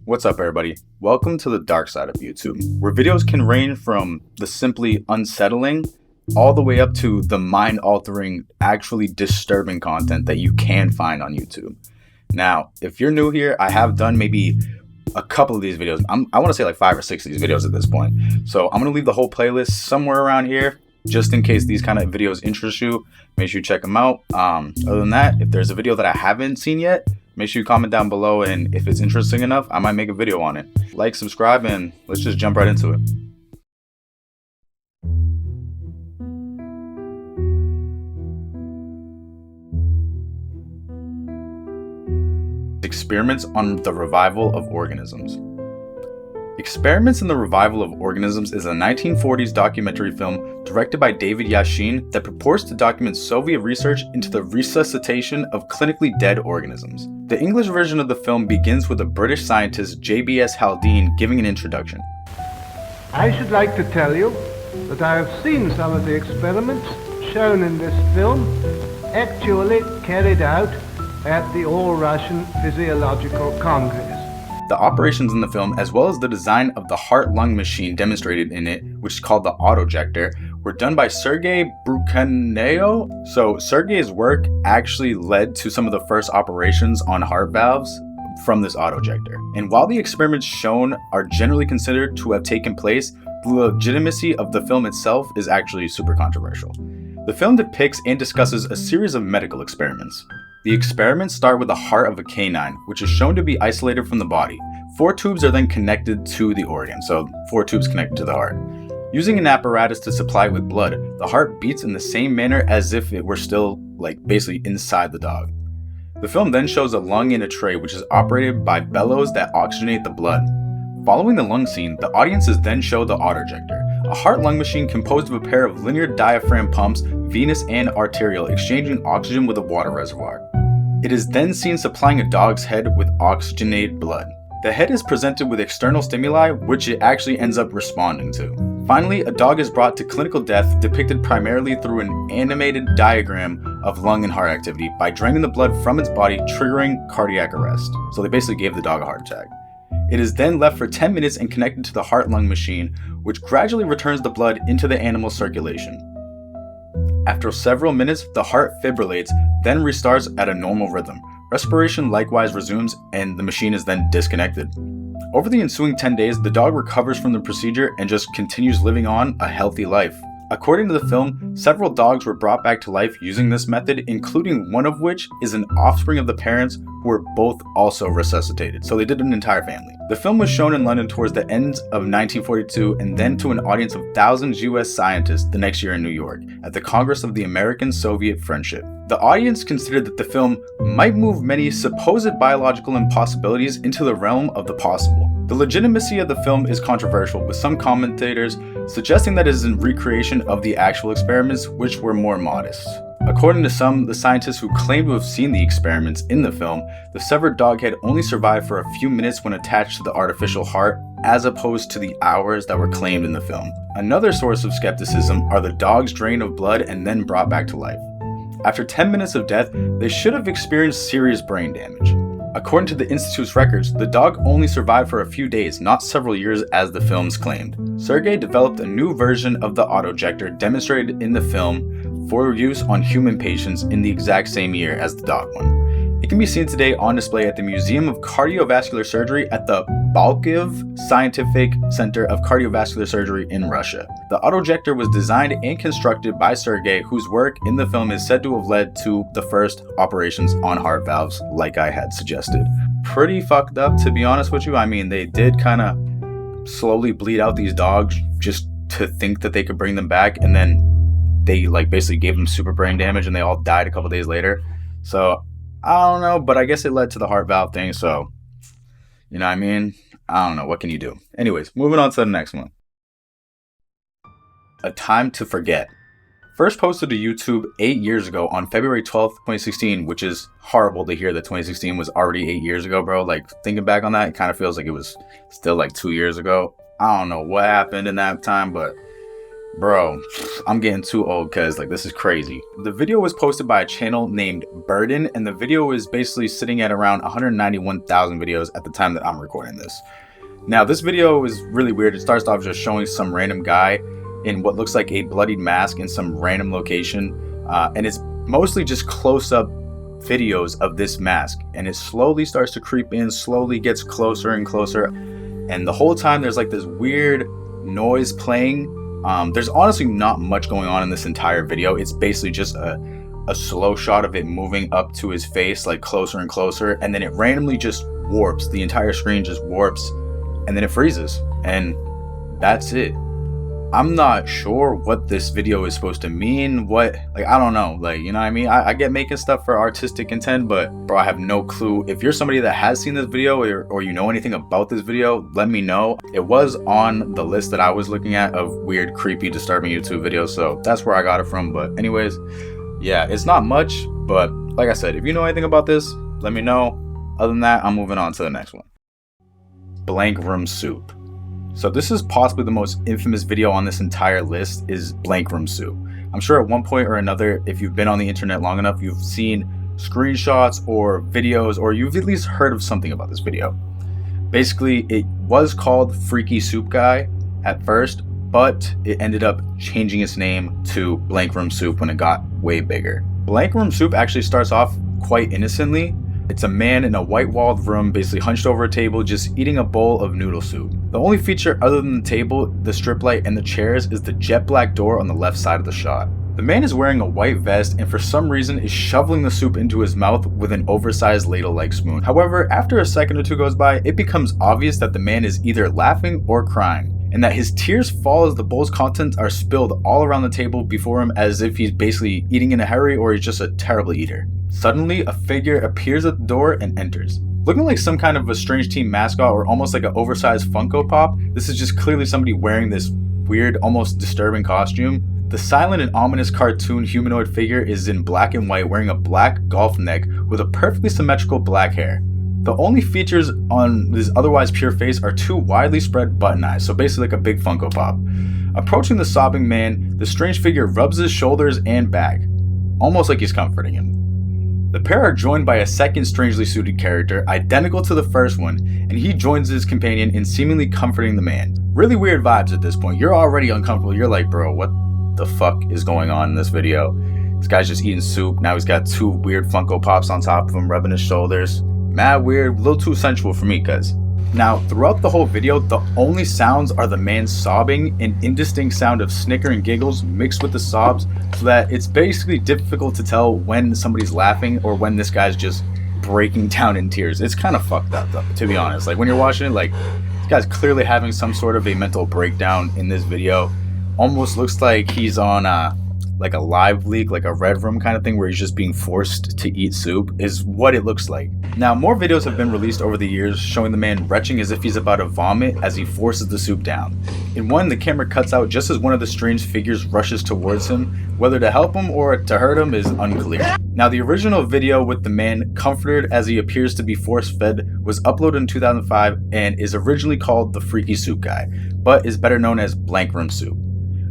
What's up, everybody? Welcome to the dark side of YouTube, where videos can range from the simply unsettling all the way up to the mind-altering, actually disturbing content that you can find on YouTube. Now, if you're new here, I have done maybe a couple of these videos. I want to say like 5 or 6 of these videos at this point. So I'm going to leave the whole playlist somewhere around here, just in case these kind of videos interest you. Make sure you check them out. Other than that, if there's a video that I haven't seen yet, make sure you comment down below, and if it's interesting enough, I might make a video on it. Like, subscribe, and let's just jump right into it. Experiments on the Revival of Organisms. Experiments in the Revival of Organisms is a 1940s documentary film directed by David Yashin that purports to document Soviet research into the resuscitation of clinically dead organisms. The English version of the film begins with a British scientist, JBS Haldane, giving an introduction. I should like to tell you that I have seen some of the experiments shown in this film actually carried out at the All-Russian Physiological Congress. The operations in the film, as well as the design of the heart-lung machine demonstrated in it, which is called the autojector, were done by Sergei Brukhaneo. So Sergei's work actually led to some of the first operations on heart valves from this autojector. And while the experiments shown are generally considered to have taken place, the legitimacy of the film itself is actually super controversial. The film depicts and discusses a series of medical experiments. The experiments start with the heart of a canine, which is shown to be isolated from the body. 4 tubes are then connected to the organ, so 4 tubes connected to the heart. Using an apparatus to supply it with blood, the heart beats in the same manner as if it were still, basically inside the dog. The film then shows a lung in a tray, which is operated by bellows that oxygenate the blood. Following the lung scene, the audiences then show the autojector, a heart-lung machine composed of a pair of linear diaphragm pumps, venous and arterial, exchanging oxygen with a water reservoir. It is then seen supplying a dog's head with oxygenated blood. The head is presented with external stimuli, which it actually ends up responding to. Finally, a dog is brought to clinical death, depicted primarily through an animated diagram of lung and heart activity by draining the blood from its body, triggering cardiac arrest. So they basically gave the dog a heart attack. It is then left for 10 minutes and connected to the heart-lung machine, which gradually returns the blood into the animal's circulation. After several minutes, the heart fibrillates, then restarts at a normal rhythm. Respiration likewise resumes, and the machine is then disconnected. Over the ensuing 10 days, the dog recovers from the procedure and just continues living on a healthy life. According to the film, several dogs were brought back to life using this method, including one of which is an offspring of the parents who were both also resuscitated. So they did an entire family. The film was shown in London towards the end of 1942 and then to an audience of thousands US scientists the next year in New York at the Congress of the American-Soviet Friendship. The audience considered that the film might move many supposed biological impossibilities into the realm of the possible. The legitimacy of the film is controversial, with some commentators suggesting that it is a recreation of the actual experiments, which were more modest. According to some, the scientists who claim to have seen the experiments in the film, the severed dog head only survived for a few minutes when attached to the artificial heart, as opposed to the hours that were claimed in the film. Another source of skepticism are the dog's drain of blood and then brought back to life. After 10 minutes of death, they should have experienced serious brain damage. According to the Institute's records, the dog only survived for a few days, not several years as the films claimed. Sergei developed a new version of the autojector demonstrated in the film for use on human patients in the exact same year as the dog one. It can be seen today on display at the Museum of Cardiovascular Surgery at the Balkiv Scientific Center of Cardiovascular Surgery in Russia. The autojector was designed and constructed by Sergei, whose work in the film is said to have led to the first operations on heart valves, like I had suggested. Pretty fucked up, to be honest with you. I mean, they did kind of slowly bleed out these dogs just to think that they could bring them back, and then they basically gave them super brain damage and they all died a couple days later. So I don't know, but I guess it led to the heart valve thing, so you know what I mean? I don't know, what can you do? Anyways, moving on to the next one. A Time to Forget. First posted to YouTube 8 years ago on February 12th, 2016, which is horrible to hear that 2016 was already 8 years ago, bro. Thinking back on that, it kind of feels like it was still 2 years ago. I don't know what happened in that time, but Bro, I'm getting too old because like this is crazy. The video was posted by a channel named Burden, and the video is basically sitting at around 191,000 videos at the time that I'm recording this. Now this video is really weird. It starts off just showing some random guy in what looks like a bloodied mask in some random location, and it's mostly just close-up videos of this mask, and it slowly starts to creep in, slowly gets closer and closer, and the whole time there's like this weird noise playing. There's honestly not much going on in this entire video. It's basically just a slow shot of it moving up to his face, like closer and closer, and then it randomly just warps. The entire screen just warps, and then it freezes, and that's it. I'm not sure what this video is supposed to mean. I don't know, like, you know what I mean? I get making stuff for artistic intent, but bro, I have no clue. If you're somebody that has seen this video or you know anything about this video, let me know. It was on the list that I was looking at of weird, creepy, disturbing YouTube videos, so that's where I got it from. But anyways, yeah, it's not much, but like I said, if you know anything about this, let me know. Other than that, I'm moving on to the next one. Blank room soup. So this is possibly the most infamous video on this entire list, is blank room soup. I'm sure at one point or another, if you've been on the internet long enough, you've seen screenshots or videos, or you've at least heard of something about this video. Basically, it was called Freaky Soup Guy at first, but it ended up changing its name to blank room soup when it got way bigger. Blank room soup actually starts off quite innocently. It's a man in a white-walled room, basically hunched over a table, just eating a bowl of noodle soup. The only feature other than the table, the strip light, and the chairs is the jet black door on the left side of the shot. The man is wearing a white vest and for some reason is shoveling the soup into his mouth with an oversized ladle-like spoon. However, after a second or two goes by, it becomes obvious that the man is either laughing or crying, and that his tears fall as the bowl's contents are spilled all around the table before him, as if he's basically eating in a hurry or he's just a terrible eater. Suddenly, a figure appears at the door and enters. Looking like some kind of a Strange Team mascot or almost like an oversized Funko Pop, this is just clearly somebody wearing this weird, almost disturbing costume. The silent and ominous cartoon humanoid figure is in black and white, wearing a black golf neck with a perfectly symmetrical black hair. The only features on his otherwise pure face are two widely spread button eyes, so basically like a big Funko Pop. Approaching the sobbing man, the strange figure rubs his shoulders and back, almost like he's comforting him. The pair are joined by a second strangely suited character, identical to the first one, and he joins his companion in seemingly comforting the man. Really weird vibes at this point. You're already uncomfortable. You're like, bro, what the fuck is going on in this video? This guy's just eating soup. Now he's got two weird Funko Pops on top of him, rubbing his shoulders. Mad weird, a little too sensual for me, cuz. Now, throughout the whole video, the only sounds are the man sobbing, an indistinct sound of snicker and giggles mixed with the sobs, so that it's basically difficult to tell when somebody's laughing or when this guy's just breaking down in tears. It's kind of fucked up, though, to be honest. Like, when you're watching it, like, this guy's clearly having some sort of a mental breakdown in this video. Almost looks like he's on like a live leak, like a Red Room kind of thing, where he's just being forced to eat soup, is what it looks like. Now, more videos have been released over the years showing the man retching as if he's about to vomit as he forces the soup down. In one, the camera cuts out just as one of the strange figures rushes towards him. Whether to help him or to hurt him is unclear. Now, the original video with the man comforted as he appears to be force-fed was uploaded in 2005 and is originally called the Freaky Soup Guy, but is better known as Blank Room Soup.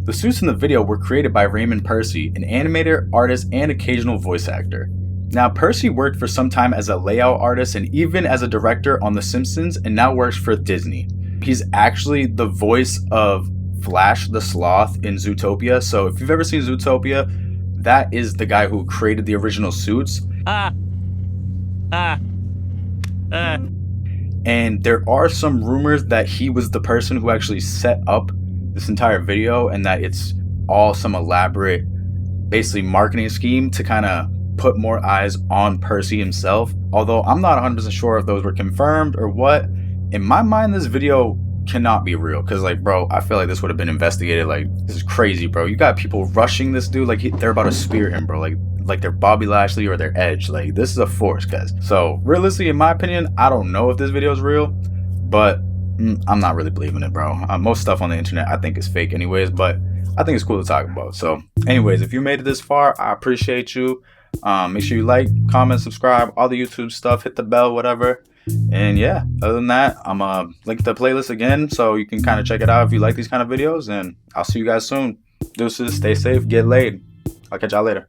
The suits in the video were created by Raymond Percy, an animator, artist, and occasional voice actor. Now, Percy worked for some time as a layout artist and even as a director on The Simpsons, and now works for Disney. He's actually the voice of Flash the Sloth in Zootopia, so if you've ever seen Zootopia, that is the guy who created the original suits. And there are some rumors that he was the person who actually set up this entire video, and that it's all some elaborate, basically marketing scheme to kind of put more eyes on Percy himself. Although I'm not 100% sure if those were confirmed or what. In my mind, this video cannot be real, because like, bro, I feel like this would have been investigated. Like, this is crazy, bro. You got people rushing this dude like they're about to spear him, bro. Like they're Bobby Lashley or they're Edge. Like, this is a force, guys. So realistically, in my opinion, I don't know if this video is real, but I'm not really believing it, bro. Most stuff on the internet I think is fake anyways, but I think it's cool to talk about. So anyways, if you made it this far, I appreciate you. Make sure you like, comment, subscribe, all the YouTube stuff, hit the bell, whatever. And yeah, other than that, I'm link the playlist again so you can kind of check it out if you like these kind of videos, and I'll see you guys soon. Deuces, stay safe, get laid. I'll catch y'all later.